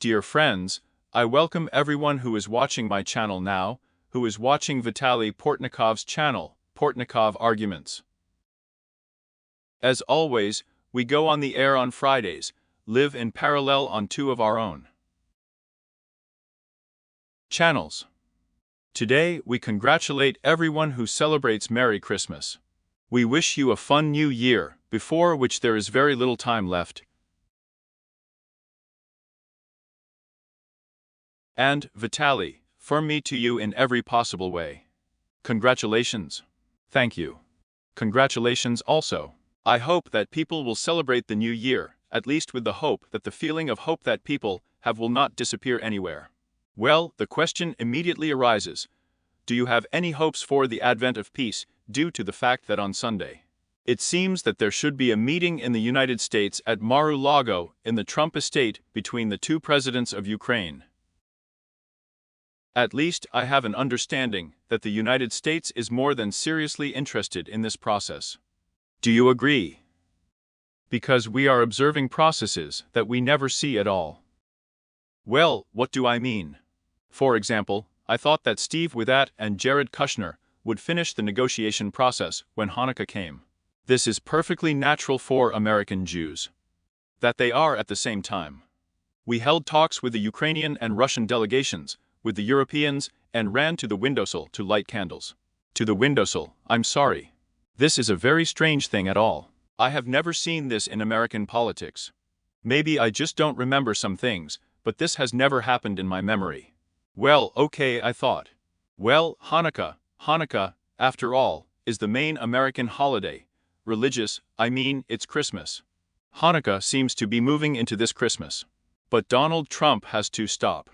Dear friends, I welcome everyone who is watching my channel now, who is watching Vitaly Portnikov's channel, Portnikov Arguments. As always, we go on the air on Fridays, live in parallel on two of our own channels. Today, we congratulate everyone who celebrates Merry Christmas. We wish you a fun new year, before which there is very little time left. And, Vitaly, from me to you in every possible way. Congratulations. Thank you. Congratulations also. I hope that people will celebrate the new year, at least with the hope that the feeling of hope that people have will not disappear anywhere. Well, the question immediately arises, do you have any hopes for the advent of peace due to the fact that on Sunday, it seems that there should be a meeting in the United States at Mar-a-Lago in the Trump estate between the two presidents of Ukraine? At least I have an understanding that the United States is more than seriously interested in this process. Do you agree? Because we are observing processes that we never see at all. Well, what do I mean? For example, I thought that Steve Withat and Jared Kushner would finish the negotiation process when Hanukkah came. This is perfectly natural for American Jews. That they are at the same time. We held talks with the Ukrainian and Russian delegations, with the Europeans, and ran to the windowsill to light candles. To the windowsill, I'm sorry. This is a very strange thing at all. I have never seen this in American politics. Maybe I just don't remember some things, but this has never happened in my memory. Well, okay, I thought. Well, Hanukkah, after all, is the main American holiday. Religious, I mean, it's Christmas. Hanukkah seems to be moving into this Christmas. But Donald Trump has to stop.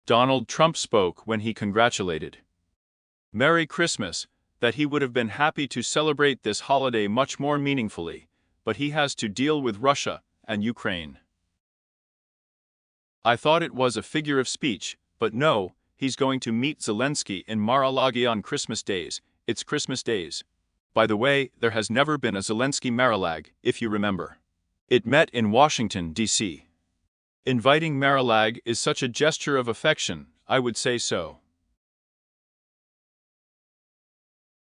Donald Trump spoke when he congratulated Merry Christmas, that he would have been happy to celebrate this holiday much more meaningfully, but he has to deal with Russia and Ukraine. I thought it was a figure of speech, but no, he's going to meet Zelensky in Mar-a-Lago on Christmas days. It's Christmas days. By the way, there has never been a Zelensky Mar-a-Lago, if you remember. It met in Washington, D.C. Inviting Mar-a-Lago is such a gesture of affection, I would say so.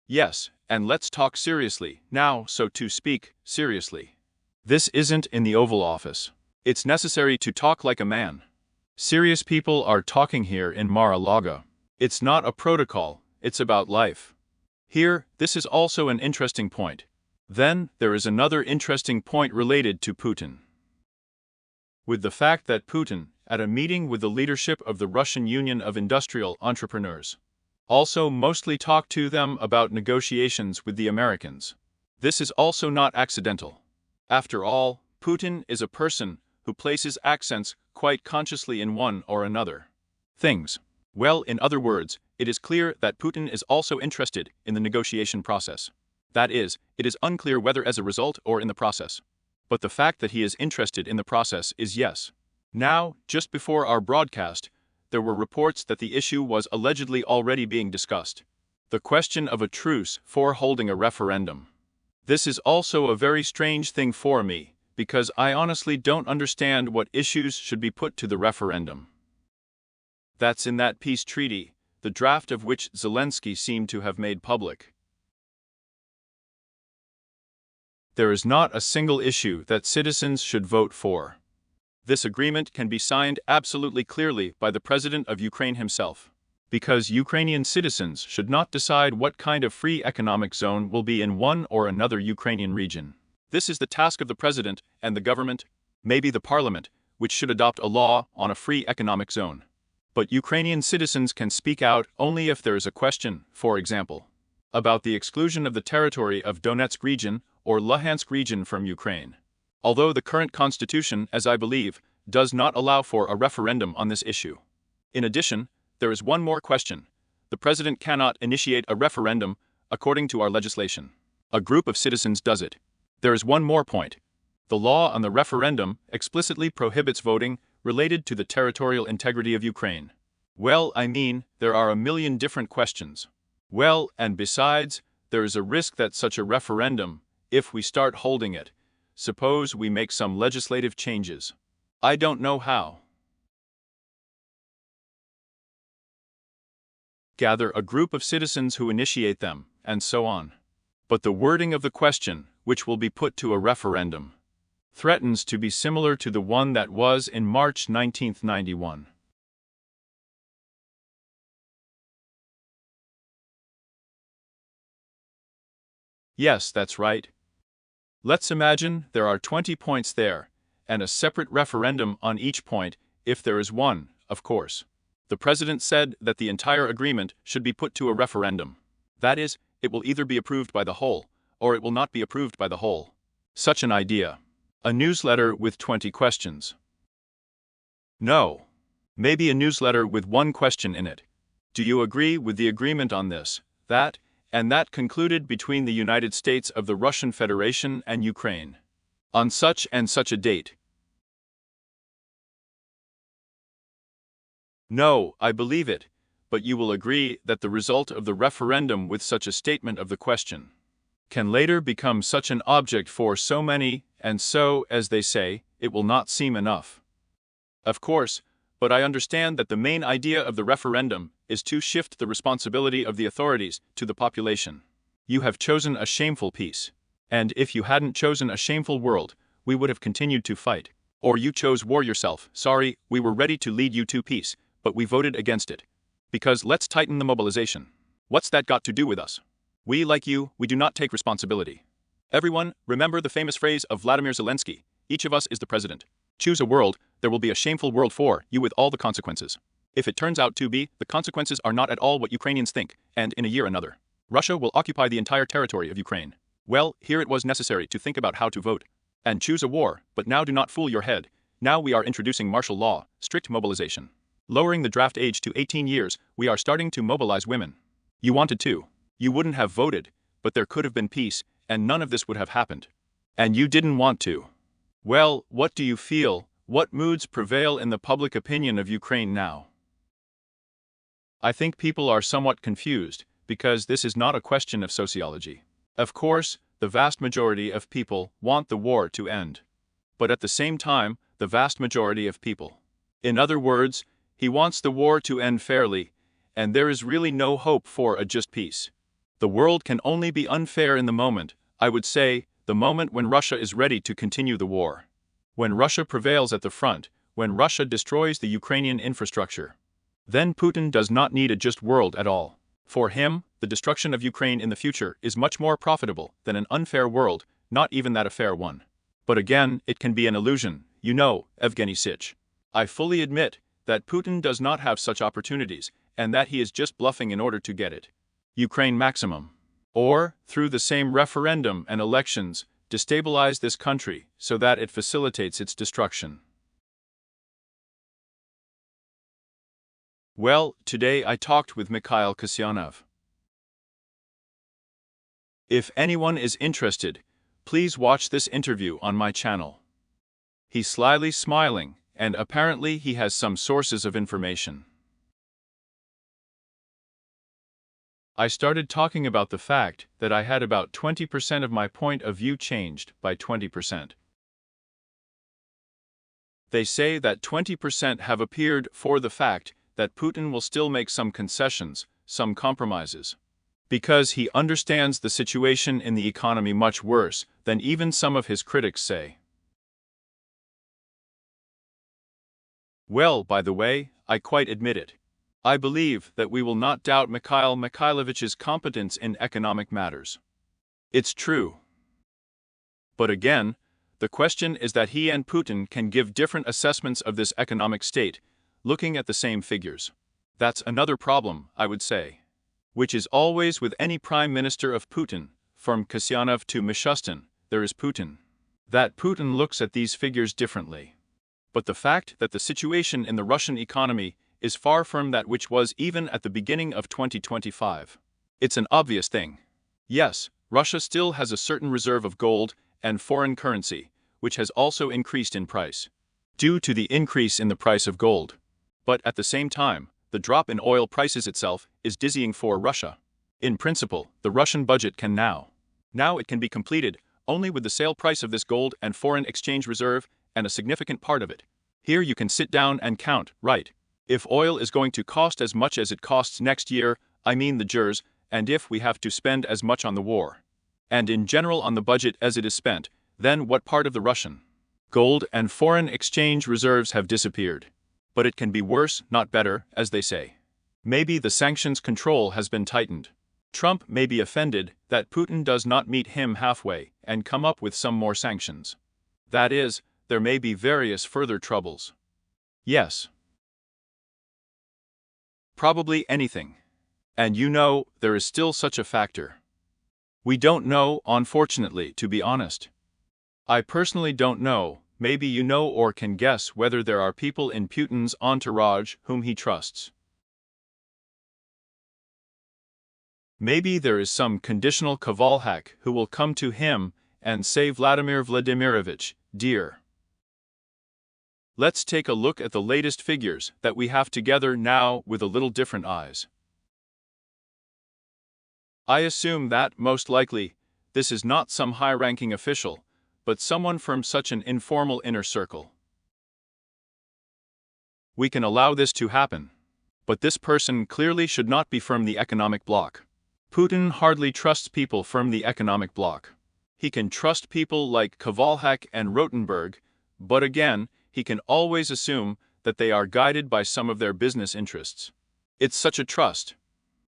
Yes, and let's talk seriously, now, so to speak, seriously. This isn't in the Oval Office. It's necessary to talk like a man. Serious people are talking here in Mar-a-Lago. It's not a protocol, it's about life. Here, this is also an interesting point. Then, there is another interesting point related to Putin. With the fact that Putin, at a meeting with the leadership of the Russian Union of Industrial Entrepreneurs, also mostly talked to them about negotiations with the Americans. This is also not accidental. After all, Putin is a person who places accents quite consciously in one or another things. Well, in other words, it is clear that Putin is also interested in the negotiation process. That is, it is unclear whether as a result or in the process. But the fact that he is interested in the process is yes. Now, just before our broadcast, there were reports that the issue was allegedly already being discussed. The question of a truce for holding a referendum. This is also a very strange thing for me, because I honestly don't understand what issues should be put to the referendum. That's in that peace treaty, the draft of which Zelensky seemed to have made public. There is not a single issue that citizens should vote for. This agreement can be signed absolutely clearly by the President of Ukraine himself, because Ukrainian citizens should not decide what kind of free economic zone will be in one or another Ukrainian region. This is the task of the President and the government, maybe the Parliament, which should adopt a law on a free economic zone. But Ukrainian citizens can speak out only if there is a question, for example, about the exclusion of the territory of Donetsk region or Luhansk region from Ukraine. Although the current constitution, as I believe, does not allow for a referendum on this issue. In addition, there is one more question. The president cannot initiate a referendum according to our legislation. A group of citizens does it. There is one more point. The law on the referendum explicitly prohibits voting related to the territorial integrity of Ukraine. Well, I mean, there are a million different questions. Well, and besides, there is a risk that such a referendum, if we start holding it, suppose we make some legislative changes. I don't know how. gather a group of citizens who initiate them, and so on. But the wording of the question, which will be put to a referendum, threatens to be similar to the one that was in March 1991. Yes, that's right. Let's imagine there are 20 points there, and a separate referendum on each point, if there is one, of course. The president said that the entire agreement should be put to a referendum. That is, it will either be approved by the whole, or it will not be approved by the whole. Such an idea. A newsletter with 20 questions. No. Maybe a newsletter with one question in it. Do you agree with the agreement on this, that, and that concluded between the United States of the Russian Federation and Ukraine, on such and such a date? No, I believe it, but you will agree that the result of the referendum with such a statement of the question can later become such an object for so many, and so, as they say, it will not seem enough. Of course, but I understand that the main idea of the referendum is to shift the responsibility of the authorities to the population. You have chosen a shameful peace, and if you hadn't chosen a shameful world, we would have continued to fight. Or you chose war yourself. Sorry, we were ready to lead you to peace, but we voted against it. Because let's tighten the mobilization. What's that got to do with us? We, like you, we do not take responsibility. Everyone, remember the famous phrase of Vladimir Zelensky, each of us is the president. Choose a world, there will be a shameful world for you with all the consequences. If it turns out to be, the consequences are not at all what Ukrainians think, and in a year another, Russia will occupy the entire territory of Ukraine. Well, here it was necessary to think about how to vote. And choose a war, but now do not fool your head. Now we are introducing martial law, strict mobilization. Lowering the draft age to 18 years, we are starting to mobilize women. You wanted to. You wouldn't have voted, but there could have been peace, and none of this would have happened. And you didn't want to. Well, what do you feel? What moods prevail in the public opinion of Ukraine now? I think people are somewhat confused, because this is not a question of sociology. Of course, the vast majority of people want the war to end. But at the same time, the vast majority of people. In other words, he wants the war to end fairly, and there is really no hope for a just peace. The world can only be unfair in the moment, I would say, the moment when Russia is ready to continue the war. When Russia prevails at the front, when Russia destroys the Ukrainian infrastructure. Then Putin does not need a just world at all. For him, the destruction of Ukraine in the future is much more profitable than an unfair world, not even that a fair one. But again, it can be an illusion, you know, Evgeny Sich. I fully admit that Putin does not have such opportunities, and that he is just bluffing in order to get it. Ukraine maximum. Or, through the same referendum and elections, destabilize this country so that it facilitates its destruction. Well, today I talked with Mikhail Kasyanov. If anyone is interested, please watch this interview on my channel. He's slyly smiling, and apparently he has some sources of information. I started talking about the fact that I had about 20% of my point of view changed by 20%. They say that 20% have appeared for the fact that Putin will still make some concessions, some compromises. Because he understands the situation in the economy much worse than even some of his critics say. Well, by the way, I quite admit it. I believe that we will not doubt Mikhail Mikhailovich's competence in economic matters. It's true. But again, the question is that he and Putin can give different assessments of this economic state, looking at the same figures. That's another problem, I would say. Which is always with any prime minister of Putin, from Kasyanov to Mishustin, there is Putin. That Putin looks at these figures differently. But the fact that the situation in the Russian economy is far from that which was even at the beginning of 2025. It's an obvious thing. Yes, Russia still has a certain reserve of gold and foreign currency, which has also increased in price, due to the increase in the price of gold. But at the same time, the drop in oil prices itself is dizzying for Russia. In principle, the Russian budget can now it can be completed only with the sale price of this gold and foreign exchange reserve, and a significant part of it. Here you can sit down and count, right? If oil is going to cost as much as it costs next year, I mean the jurors, and if we have to spend as much on the war, and in general on the budget as it is spent, then what part of the Russian gold and foreign exchange reserves have disappeared? But it can be worse, not better, as they say. Maybe the sanctions control has been tightened. Trump may be offended that Putin does not meet him halfway and come up with some more sanctions. That is, there may be various further troubles. Yes. Probably anything. And you know, there is still such a factor. We don't know, unfortunately, to be honest. I personally don't know. Maybe you know or can guess whether there are people in Putin's entourage whom he trusts. Maybe there is some conditional Kovalhak who will come to him and say, Vladimir Vladimirovich, dear. Let's take a look at the latest figures that we have together now with a little different eyes. I assume that, most likely, this is not some high-ranking official, but someone from such an informal inner circle. We can allow this to happen. But this person clearly should not be from the economic bloc. Putin hardly trusts people from the economic bloc. He can trust people like Kovalhak and Rotenberg, but again, he can always assume that they are guided by some of their business interests. It's such a trust.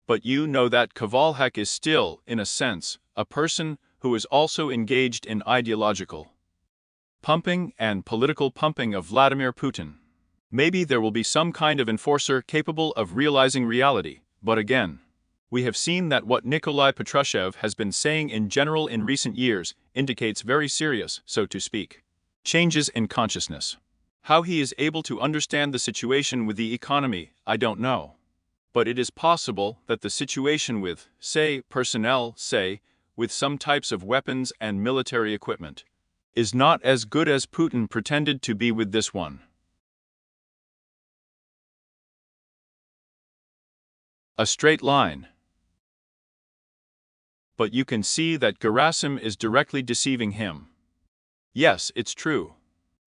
But you know that Kovalhak is still, in a sense, a person who is also engaged in ideological pumping and political pumping of Vladimir Putin. Maybe there will be some kind of enforcer capable of realizing reality, but again, we have seen that what Nikolai Patrushev has been saying in general in recent years indicates very serious, so to speak, changes in consciousness. How he is able to understand the situation with the economy, I don't know. But it is possible that the situation with, say, personnel, say, with some types of weapons and military equipment, is not as good as Putin pretended to be with this one. A straight line. But you can see that Gerasim is directly deceiving him. Yes, it's true.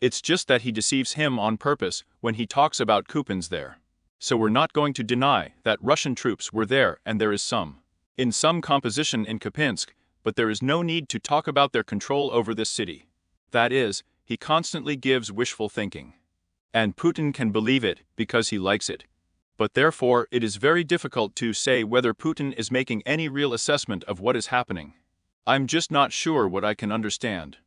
It's just that he deceives him on purpose when he talks about Kupins there. So we're not going to deny that Russian troops were there and there is some in some composition in Kupinsk, but there is no need to talk about their control over this city. That is, he constantly gives wishful thinking. And Putin can believe it because he likes it. But therefore it is very difficult to say whether Putin is making any real assessment of what is happening. I'm just not sure what I can understand.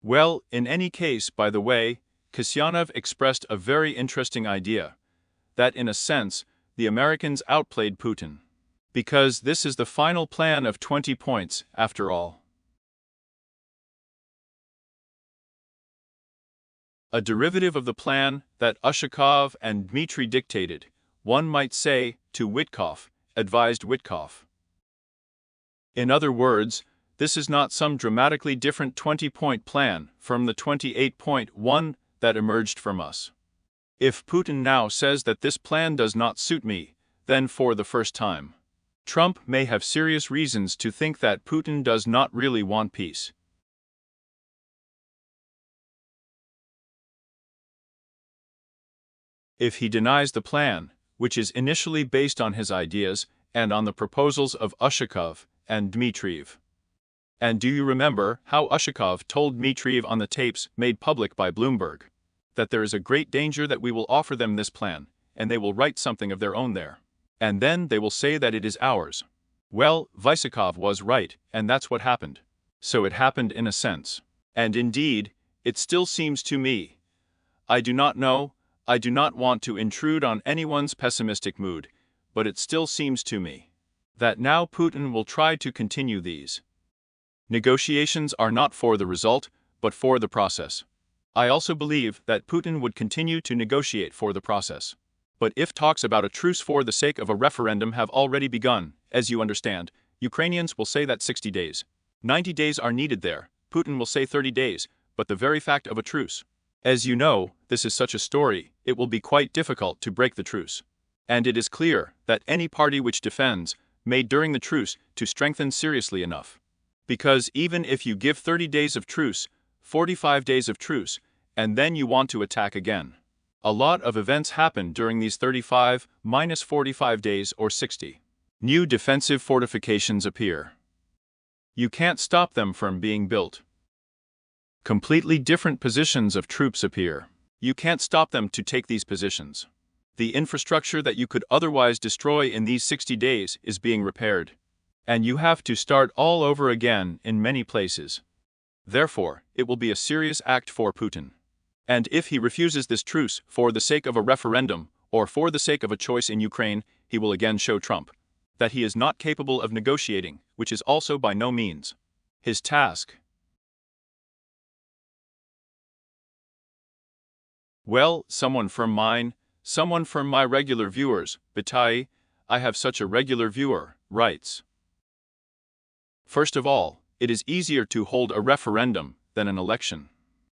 Well, in any case, by the way, Kasyanov expressed a very interesting idea, that in a sense, the Americans outplayed Putin. Because this is the final plan of 20 points, after all. A derivative of the plan that Ushakov and Dmitry dictated, one might say, to Witkoff, advised Witkoff. In other words, this is not some dramatically different 20-point plan from the 28-point one that emerged from us. If Putin now says that this plan does not suit me, then for the first time, Trump may have serious reasons to think that Putin does not really want peace. If he denies the plan, which is initially based on his ideas and on the proposals of Ushakov and Dmitriev. And do you remember how Ushakov told Dmitriev on the tapes made public by Bloomberg that there is a great danger that we will offer them this plan, and they will write something of their own there. And then they will say that it is ours. Well, Vysakov was right, and that's what happened. So it happened in a sense. And indeed, it still seems to me. I do not know, I do not want to intrude on anyone's pessimistic mood, but it still seems to me that now Putin will try to continue these negotiations are not for the result, but for the process. I also believe that Putin would continue to negotiate for the process. But if talks about a truce for the sake of a referendum have already begun, as you understand, Ukrainians will say that 60 days. 90 days are needed there, Putin will say 30 days, but the very fact of a truce. As you know, this is such a story, it will be quite difficult to break the truce. And it is clear that any party which defends may during the truce to strengthen seriously enough. Because even if you give 30 days of truce, 45 days of truce, and then you want to attack again. A lot of events happen during these 35 minus 45 days or 60. New defensive fortifications appear. You can't stop them from being built. Completely different positions of troops appear. You can't stop them to take these positions. The infrastructure that you could otherwise destroy in these 60 days is being repaired. And you have to start all over again in many places. Therefore, it will be a serious act for Putin. And if he refuses this truce for the sake of a referendum, or for the sake of a choice in Ukraine, he will again show Trump that he is not capable of negotiating, which is also by no means his task. Well, someone from my regular viewers, Vitaly, I have such a regular viewer, writes. First of all, it is easier to hold a referendum than an election.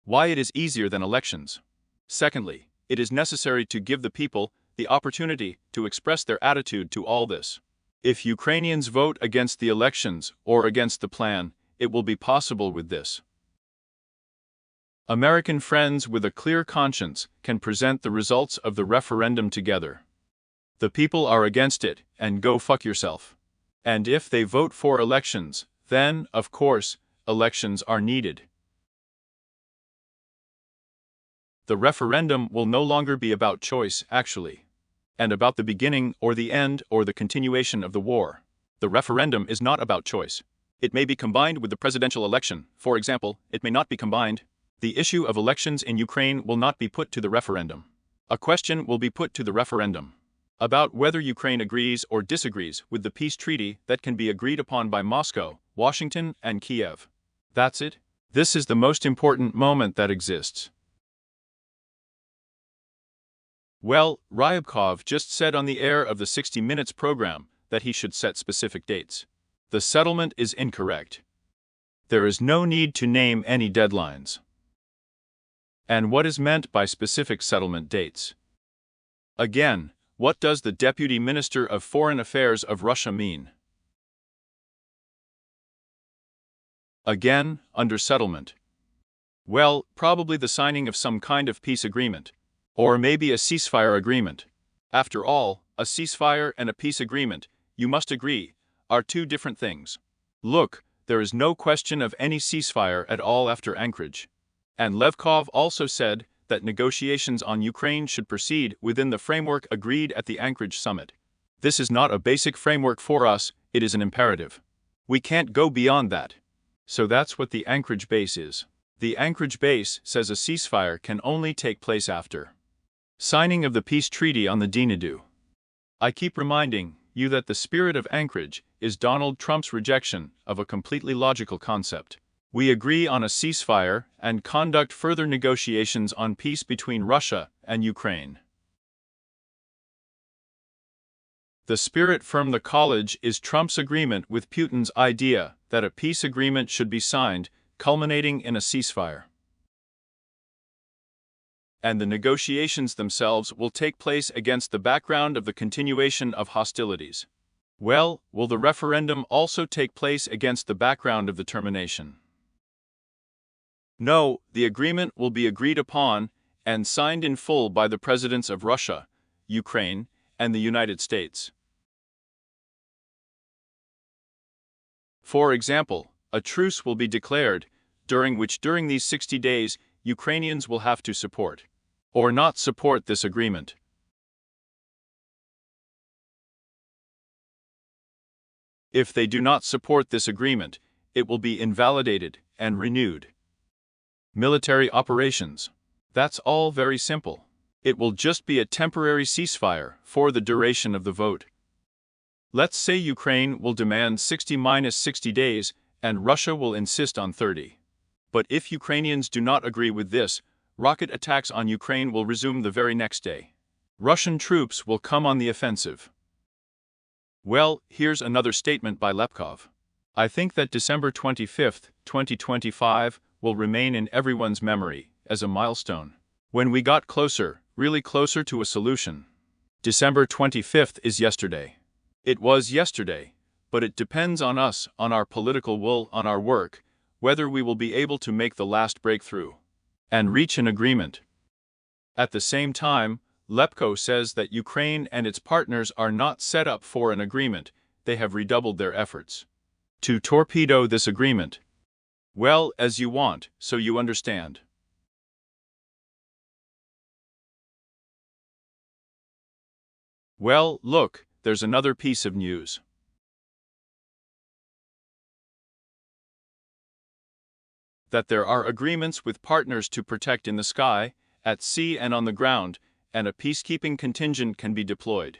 Why it is easier than elections? Secondly, it is necessary to give the people the opportunity to express their attitude to all this. If Ukrainians vote against the elections or against the plan, it will be possible with this. American friends with a clear conscience can present the results of the referendum together. The people are against it, and go fuck yourself. And if they vote for elections, then, of course, elections are needed. The referendum will no longer be about choice, actually, and about the beginning or the end or the continuation of the war. The referendum is not about choice. It may be combined with the presidential election. For example, it may not be combined. The issue of elections in Ukraine will not be put to the referendum. A question will be put to the referendum about whether Ukraine agrees or disagrees with the peace treaty that can be agreed upon by Moscow, Washington, and Kiev. That's it. This is the most important moment that exists. Well, Ryabkov just said on the air of the 60 Minutes program that he should set specific dates. The settlement is incorrect. There is no need to name any deadlines. And what is meant by specific settlement dates? Again, what does the Deputy Minister of Foreign Affairs of Russia mean? Again, under settlement. Well, probably the signing of some kind of peace agreement. Or maybe a ceasefire agreement. After all, a ceasefire and a peace agreement, you must agree, are two different things. Look, there is no question of any ceasefire at all after Anchorage. And Levkov also said that negotiations on Ukraine should proceed within the framework agreed at the Anchorage summit. This is not a basic framework for us, it is an imperative. We can't go beyond that. So that's what the Anchorage base is. The Anchorage base says a ceasefire can only take place after signing of the peace treaty on the Dinadu. I keep reminding you that the spirit of Anchorage is Donald Trump's rejection of a completely logical concept. We agree on a ceasefire and conduct further negotiations on peace between Russia and Ukraine. The spirit from the college is Trump's agreement with Putin's idea that a peace agreement should be signed, culminating in a ceasefire. And the negotiations themselves will take place against the background of the continuation of hostilities. Well, will the referendum also take place against the background of the termination? No, the agreement will be agreed upon and signed in full by the presidents of Russia, Ukraine, and the United States. For example, a truce will be declared, during these 60 days, Ukrainians will have to support or not support this agreement. If they do not support this agreement, it will be invalidated and renewed. Military operations. That's all very simple. It will just be a temporary ceasefire for the duration of the vote. Let's say Ukraine will demand 60-60 days and Russia will insist on 30. But if Ukrainians do not agree with this, rocket attacks on Ukraine will resume the very next day. Russian troops will come on the offensive. Well, here's another statement by Lepkov. I think that December 25, 2025, will remain in everyone's memory as a milestone, when we got closer, really closer to a solution. December 25th is yesterday. It was yesterday, but it depends on us, on our political will, on our work, whether we will be able to make the last breakthrough and reach an agreement. At the same time, Lepko says that Ukraine and its partners are not set up for an agreement, they have redoubled their efforts to torpedo this agreement. Well, as you want, so you understand. Well, look, there's another piece of news. That there are agreements with partners to protect in the sky, at sea and on the ground, and a peacekeeping contingent can be deployed.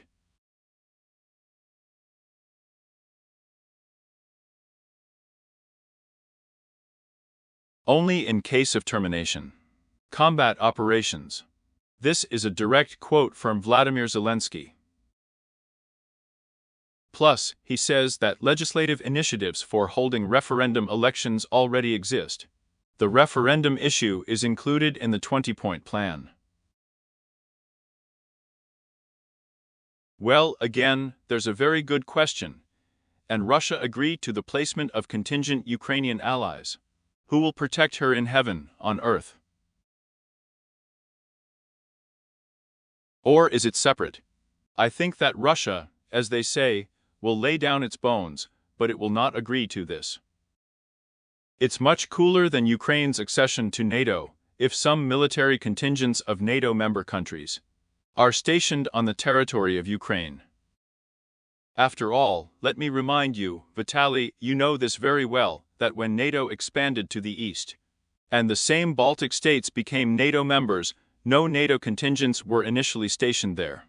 Only in case of termination. Combat operations. This is a direct quote from Vladimir Zelensky. Plus, he says that legislative initiatives for holding referendum elections already exist. The referendum issue is included in the 20-point plan. Well, again, there's a very good question. And Russia agreed to the placement of contingent Ukrainian allies. Who will protect her in heaven, on earth? Or is it separate? I think that Russia, as they say, will lay down its bones, but it will not agree to this. It's much cooler than Ukraine's accession to NATO, if some military contingents of NATO member countries are stationed on the territory of Ukraine. After all, let me remind you, Vitaly, you know this very well, that when NATO expanded to the east, and the same Baltic states became NATO members, no NATO contingents were initially stationed there.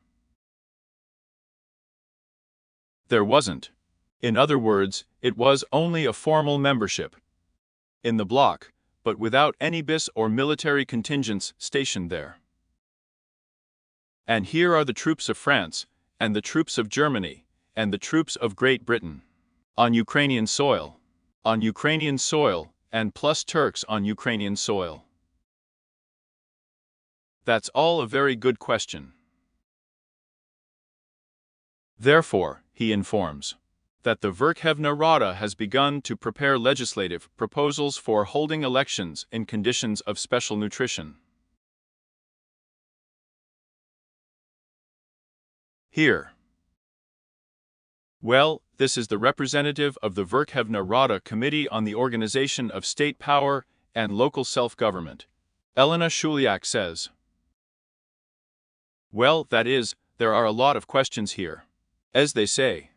There wasn't. In other words, it was only a formal membership in the bloc, but without any BIS or military contingents stationed there. And here are the troops of France, and the troops of Germany, and the troops of Great Britain on Ukrainian soil, and plus Turks on Ukrainian soil. That's all a very good question. Therefore, he informs that the Verkhovna Rada has begun to prepare legislative proposals for holding elections in conditions of special nutrition. Here. Well, this is the representative of the Verkhovna Rada Committee on the Organization of State Power and Local Self-Government. Elena Shuliak says. Well, that is, there are a lot of questions here. As they say.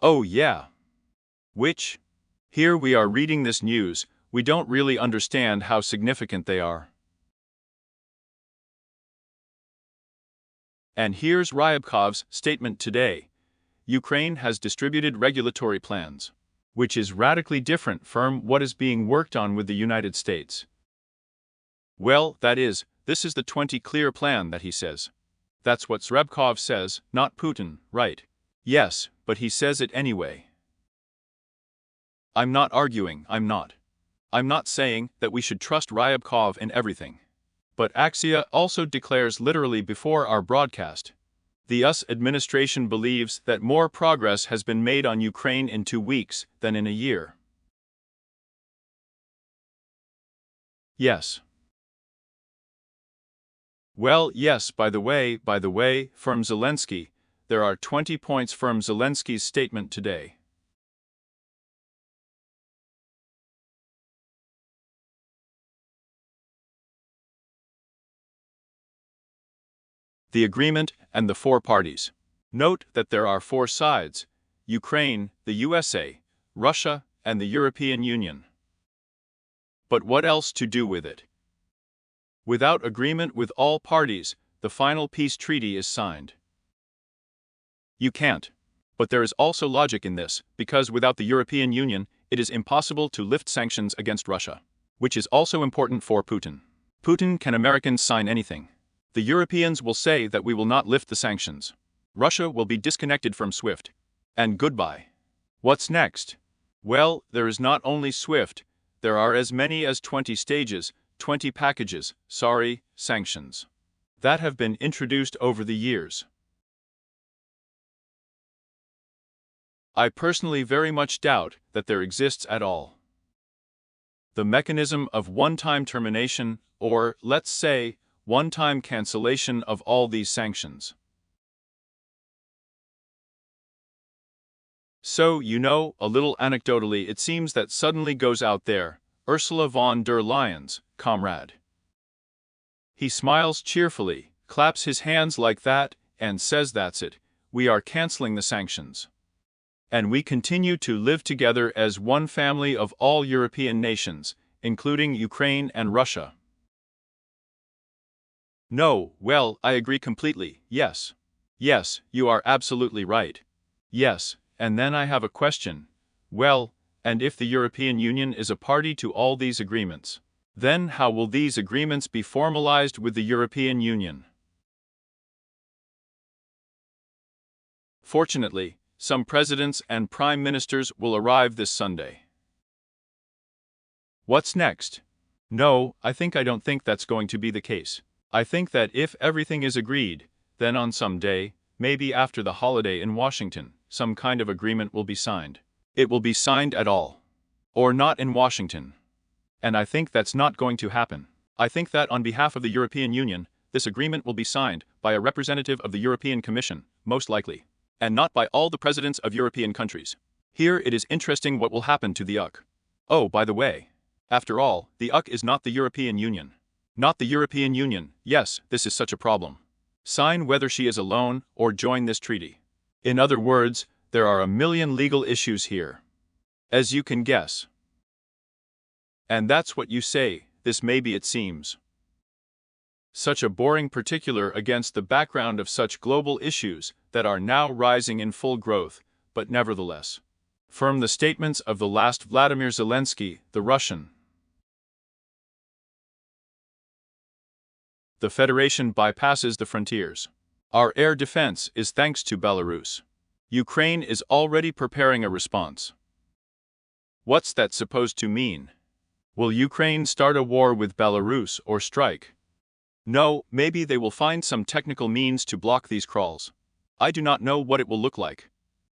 Oh yeah. Which? Here we are reading this news, we don't really understand how significant they are. And here's Ryabkov's statement today. Ukraine has distributed regulatory plans, which is radically different from what is being worked on with the United States. Well, that is, this is the 20 clear plan that he says. That's what Ryabkov says, not Putin, right? Yes, but he says it anyway. I'm not arguing, I'm not saying that we should trust Ryabkov in everything. But Axia also declares literally before our broadcast. The US administration believes that more progress has been made on Ukraine in 2 weeks than in a year. Yes. Well, yes, by the way, from Zelensky, there are 20 points from Zelensky's statement today. The agreement and the 4 parties. Note that there are 4 sides: Ukraine, the USA, Russia, and the European Union. But what else to do with it? Without agreement with all parties, the final peace treaty is signed. You can't. But there is also logic in this, because without the European Union, it is impossible to lift sanctions against Russia. Which is also important for Putin. Putin, can Americans sign anything? The Europeans will say that we will not lift the sanctions. Russia will be disconnected from SWIFT. And goodbye. What's next? Well, there is not only SWIFT, there are as many as 20 stages, 20 packages, sanctions, that have been introduced over the years. I personally very much doubt that there exists at all the mechanism of one-time termination, or, let's say, one-time cancellation of all these sanctions. So, a little anecdotally, it seems that suddenly goes out there, Ursula von der Leyen's comrade. He smiles cheerfully, claps his hands like that, and says that's it, we are canceling the sanctions. And we continue to live together as one family of all European nations, including Ukraine and Russia. No, well, I agree completely, yes. Yes, you are absolutely right. Yes, and then I have a question. Well, and if the European Union is a party to all these agreements, then how will these agreements be formalized with the European Union? Fortunately, some presidents and prime ministers will arrive this Sunday. What's next? No, I don't think that's going to be the case. I think that if everything is agreed, then on some day, maybe after the holiday in Washington, some kind of agreement will be signed. It will be signed at all. Or not in Washington. And I think that's not going to happen. I think that on behalf of the European Union, this agreement will be signed by a representative of the European Commission, most likely. And not by all the presidents of European countries. Here it is interesting what will happen to the UK. Oh, by the way. After all, the UK is not the European Union. Not the European Union, yes, this is such a problem. Sign whether she is alone or join this treaty. In other words, there are a million legal issues here. As you can guess. And that's what you say, this maybe it seems. Such a boring particular against the background of such global issues that are now rising in full growth, but nevertheless. Firm the statements of the last Vladimir Zelensky, the Russian. The Federation bypasses the frontiers. Our air defense is thanks to Belarus. Ukraine is already preparing a response. What's that supposed to mean? Will Ukraine start a war with Belarus or strike? No, maybe they will find some technical means to block these crawls. I do not know what it will look like.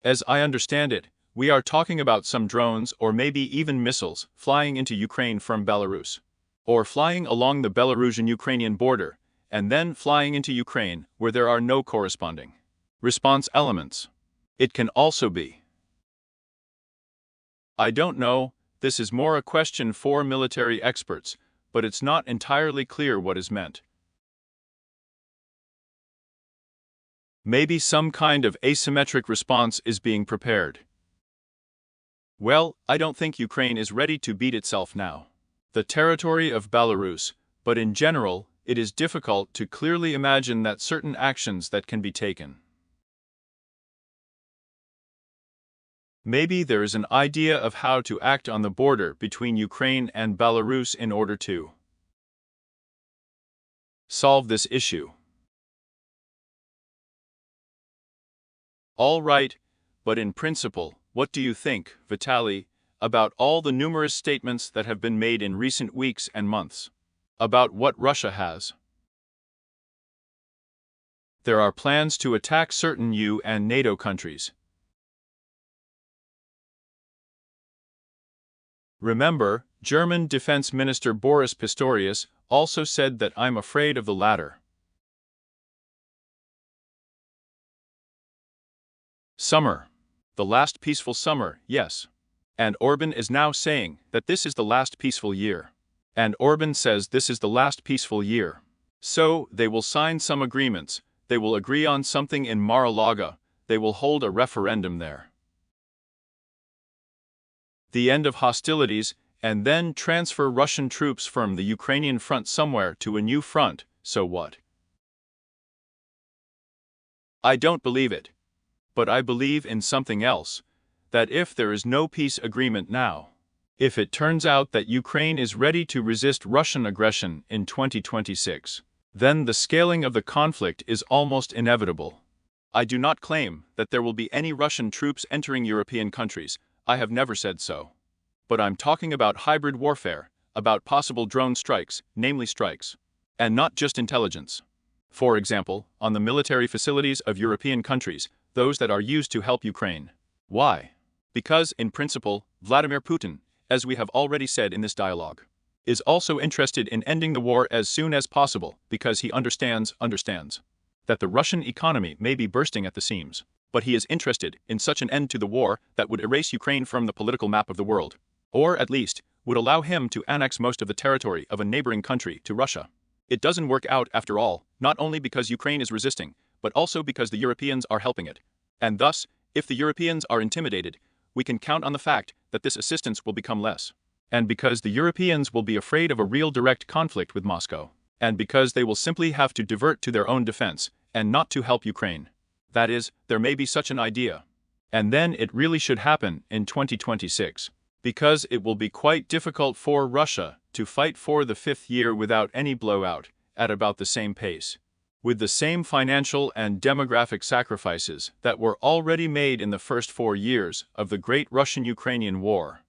As I understand it, we are talking about some drones or maybe even missiles flying into Ukraine from Belarus. Or flying along the Belarusian-Ukrainian border, and then flying into Ukraine where there are no corresponding response elements. It can also be. I don't know, this is more a question for military experts, but it's not entirely clear what is meant. Maybe some kind of asymmetric response is being prepared. Well, I don't think Ukraine is ready to beat itself now. The territory of Belarus, but in general, it is difficult to clearly imagine that certain actions that can be taken. Maybe there is an idea of how to act on the border between Ukraine and Belarus in order to solve this issue. All right, but in principle, what do you think, Vitaly, about all the numerous statements that have been made in recent weeks and months about what Russia has? There are plans to attack certain EU and NATO countries. Remember, German Defense Minister Boris Pistorius also said that I'm afraid of the latter. Summer. The last peaceful summer, yes. And Orban is now saying that this is the last peaceful year. And Orban says this is the last peaceful year. So, they will sign some agreements, they will agree on something in Mar-a-Lago, they will hold a referendum there. The end of hostilities, and then transfer Russian troops from the Ukrainian front somewhere to a new front, so what? I don't believe it. But I believe in something else, that if there is no peace agreement now, if it turns out that Ukraine is ready to resist Russian aggression in 2026, then the scaling of the conflict is almost inevitable. I do not claim that there will be any Russian troops entering European countries, I have never said so. But I'm talking about hybrid warfare, about possible drone strikes, namely strikes, and not just intelligence. For example, on the military facilities of European countries, those that are used to help Ukraine. Why? Because, in principle, Vladimir Putin, as we have already said in this dialogue, is also interested in ending the war as soon as possible because he understands that the Russian economy may be bursting at the seams. But he is interested in such an end to the war that would erase Ukraine from the political map of the world. Or, at least, would allow him to annex most of the territory of a neighboring country to Russia. It doesn't work out after all, not only because Ukraine is resisting, but also because the Europeans are helping it. And thus, if the Europeans are intimidated, we can count on the fact that this assistance will become less. And because the Europeans will be afraid of a real direct conflict with Moscow. And because they will simply have to divert to their own defense, and not to help Ukraine. That is, there may be such an idea. And then it really should happen in 2026. Because it will be quite difficult for Russia to fight for the fifth year without any blowout, at about the same pace. With the same financial and demographic sacrifices that were already made in the first 4 years of the Great Russian-Ukrainian War.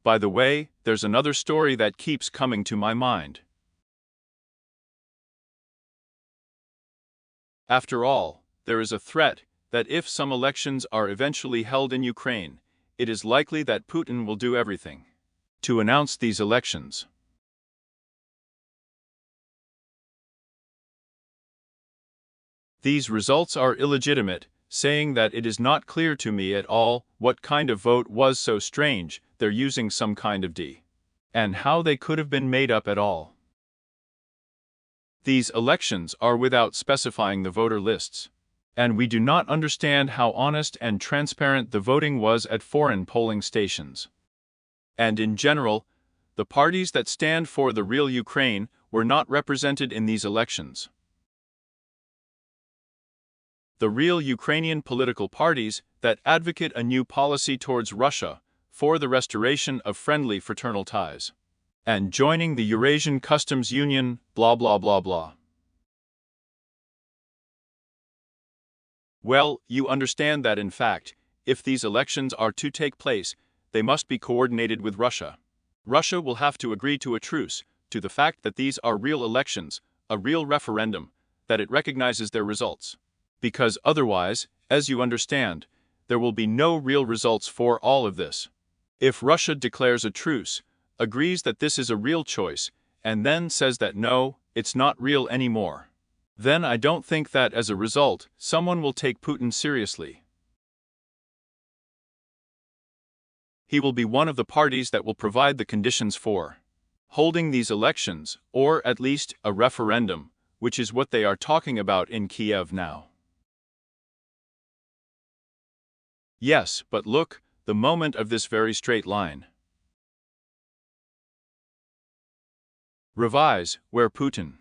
By the way, there's another story that keeps coming to my mind. After all, there is a threat that if some elections are eventually held in Ukraine, it is likely that Putin will do everything to announce these elections. These results are illegitimate, saying that it is not clear to me at all what kind of vote was so strange, they're using some kind of D. And how they could have been made up at all. These elections are without specifying the voter lists. And we do not understand how honest and transparent the voting was at foreign polling stations. And in general, the parties that stand for the real Ukraine were not represented in these elections. The real Ukrainian political parties that advocate a new policy towards Russia for the restoration of friendly fraternal ties and joining the Eurasian Customs Union, blah blah blah blah. Well, you understand that in fact, if these elections are to take place, they must be coordinated with Russia. Russia will have to agree to a truce, to the fact that these are real elections, a real referendum, that it recognizes their results. Because otherwise, as you understand, there will be no real results for all of this. If Russia declares a truce, agrees that this is a real choice, and then says that no, it's not real anymore, then I don't think that as a result, someone will take Putin seriously. He will be one of the parties that will provide the conditions for holding these elections, or at least a referendum, which is what they are talking about in Kiev now. Yes, but look, the moment of this very straight line. Revise, where Putin.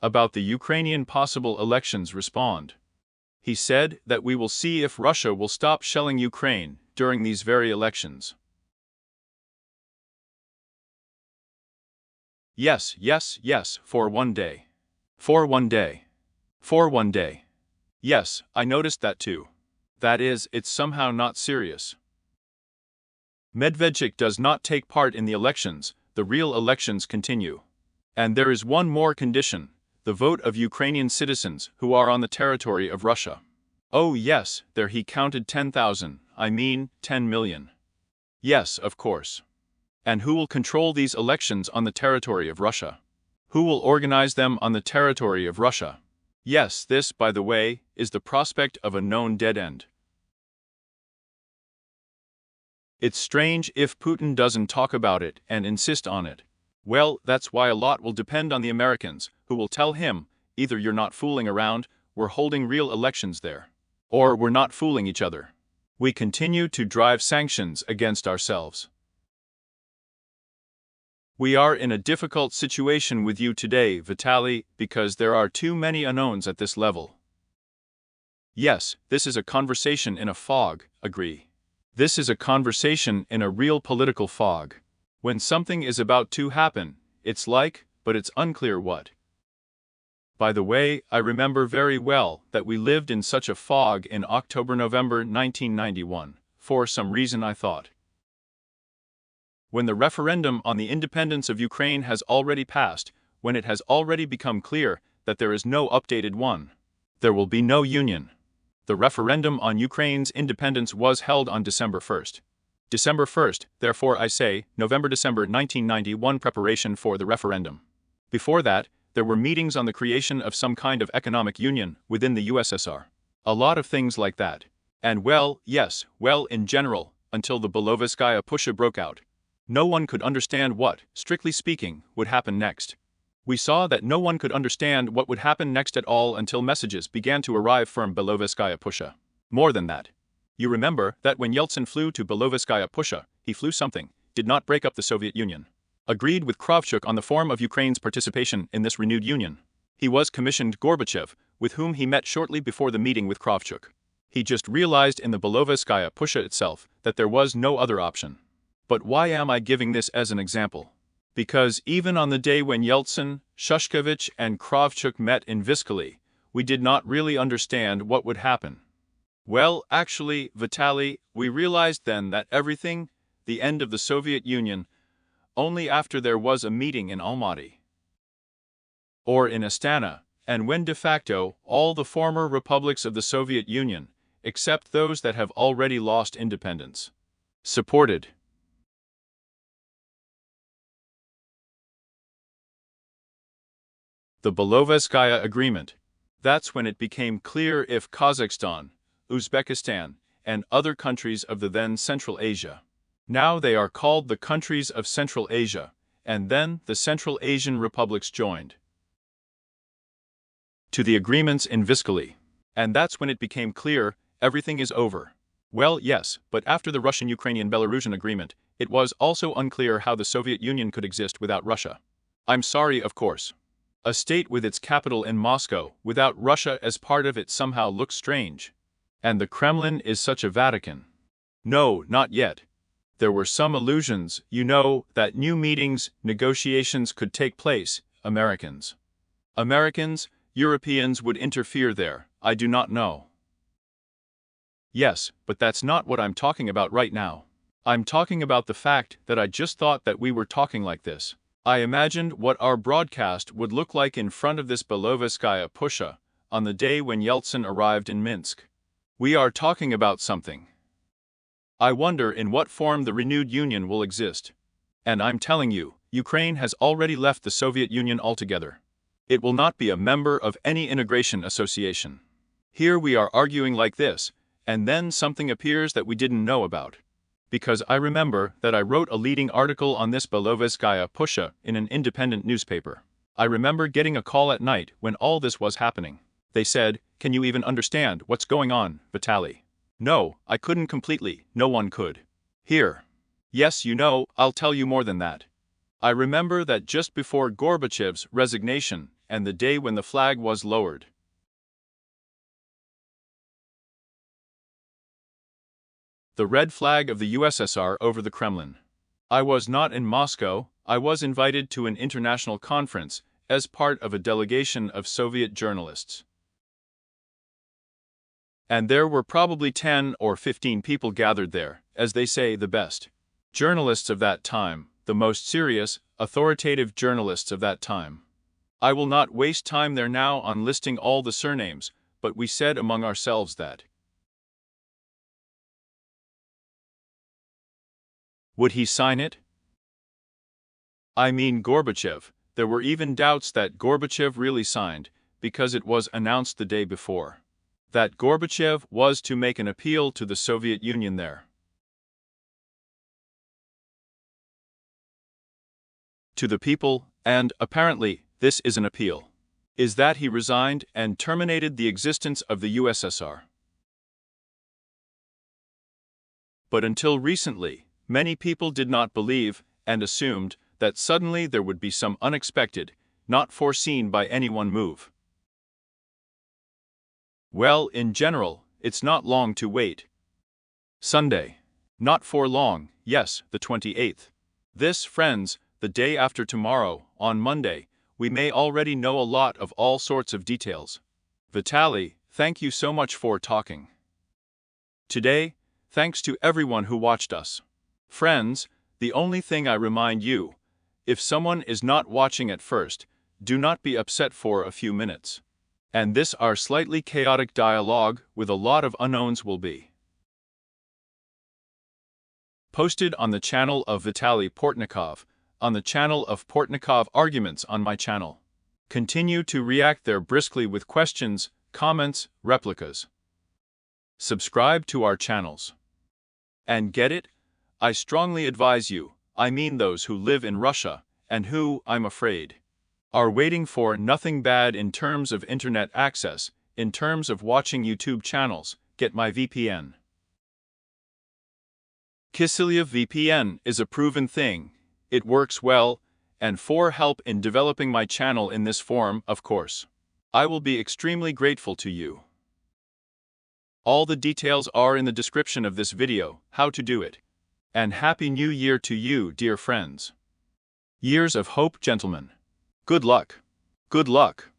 About the Ukrainian possible elections respond. He said that we will see if Russia will stop shelling Ukraine during these very elections. Yes, yes, yes, for one day. For one day. For one day. Yes, I noticed that too. That is, it's somehow not serious. Medvedchuk does not take part in the elections, the real elections continue. And there is one more condition, the vote of Ukrainian citizens who are on the territory of Russia. Oh yes, there he counted 10,000, I mean 10 million. Yes, of course. And who will control these elections on the territory of Russia? Who will organize them on the territory of Russia? Yes, this, by the way, is the prospect of a known dead end. It's strange if Putin doesn't talk about it and insist on it. Well, that's why a lot will depend on the Americans, who will tell him, either you're not fooling around, we're holding real elections there. Or we're not fooling each other. We continue to drive sanctions against ourselves. We are in a difficult situation with you today, Vitaly, because there are too many unknowns at this level. Yes, this is a conversation in a fog, agree. This is a conversation in a real political fog. When something is about to happen, it's like, but it's unclear what. By the way, I remember very well that we lived in such a fog in October-November 1991, for some reason I thought. When the referendum on the independence of Ukraine has already passed, when it has already become clear that there is no updated one, there will be no union. The referendum on Ukraine's independence was held on December 1st. December 1st, therefore I say, November-December 1991 preparation for the referendum. Before that, There were meetings on the creation of some kind of economic union within the USSR. A lot of things like that. And well, yes, well in general, until the Belovezskaya Pusha broke out. No one could understand what, strictly speaking, would happen next. We saw that no one could understand what would happen next at all until messages began to arrive from Belovezskaya Pusha. More than that. You remember that when Yeltsin flew to Belovezskaya Pusha, he flew something, did not break up the Soviet Union. Agreed with Kravchuk on the form of Ukraine's participation in this renewed union. He was commissioned Gorbachev, with whom he met shortly before the meeting with Kravchuk. He just realized in the Belovezskaya Pusha itself that there was no other option. But why am I giving this as an example? Because even on the day when Yeltsin, Shushkevich and Kravchuk met in Vitaly, we did not really understand what would happen. Well, actually, Vitaly, we realized then that everything, the end of the Soviet Union, only after there was a meeting in Almaty or in Astana, and when de facto all the former republics of the Soviet Union, except those that have already lost independence, supported the Belovezskaya Agreement. That's when it became clear if Kazakhstan, Uzbekistan, and other countries of the then Central Asia. Now they are called the countries of Central Asia, and then the Central Asian republics joined to the agreements in Vitaly. And that's when it became clear everything is over. Well, yes, but after the Russian-Ukrainian-Belarusian agreement, it was also unclear how the Soviet Union could exist without Russia. I'm sorry, of course. A state with its capital in Moscow without Russia as part of it somehow looks strange. And the Kremlin is such a Vatican. No, not yet. There were some illusions, you know, that new meetings, negotiations could take place, Americans, Europeans would interfere there, I do not know. Yes, but that's not what I'm talking about right now. I'm talking about the fact that I just thought that we were talking like this. I imagined what our broadcast would look like in front of this Belovezskaya Pusha on the day when Yeltsin arrived in Minsk. We are talking about something. I wonder in what form the renewed union will exist. And I'm telling you, Ukraine has already left the Soviet Union altogether. It will not be a member of any integration association. Here we are arguing like this, and then something appears that we didn't know about. Because I remember that I wrote a leading article on this Belovezskaya Pusha in an independent newspaper. I remember getting a call at night when all this was happening. They said, "Can you even understand what's going on, Vitaly?" No, I couldn't completely, no one could. Here. Yes, you know, I'll tell you more than that. I remember that just before Gorbachev's resignation and the day when the flag was lowered, the red flag of the USSR over the Kremlin, I was not in Moscow. I was invited to an international conference as part of a delegation of Soviet journalists. And there were probably 10 or 15 people gathered there, as they say, the best journalists of that time, the most serious, authoritative journalists of that time. I will not waste time there now on listing all the surnames, but we said among ourselves that would he sign it? I mean Gorbachev. There were even doubts that Gorbachev really signed, because it was announced the day before that Gorbachev was to make an appeal to the Soviet Union there, to the people, and, apparently, this is an appeal, is that he resigned and terminated the existence of the USSR. But until recently, many people did not believe and assumed that suddenly there would be some unexpected, not foreseen by anyone move. Well, in general, it's not long to wait. Sunday. Not for long, yes, the 28th. This, friends, the day after tomorrow, on Monday, we may already know a lot of all sorts of details. Vitaly, thank you so much for talking today. Thanks to everyone who watched us. Friends, the only thing I remind you, if someone is not watching at first, do not be upset for a few minutes. And this our slightly chaotic dialogue with a lot of unknowns will be posted on the channel of Vitaly Portnikov, on the channel of Portnikov Arguments on my channel. Continue to react there briskly with questions, comments, replicas. Subscribe to our channels. And get it? I strongly advise you, I mean those who live in Russia, and who, I'm afraid, are waiting for nothing bad in terms of internet access, in terms of watching YouTube channels, get my VPN. Kisilyev VPN is a proven thing, it works well, and for help in developing my channel in this form, of course, I will be extremely grateful to you. All the details are in the description of this video, how to do it. And Happy New Year to you, dear friends. Years of hope, gentlemen. Good luck. Good luck.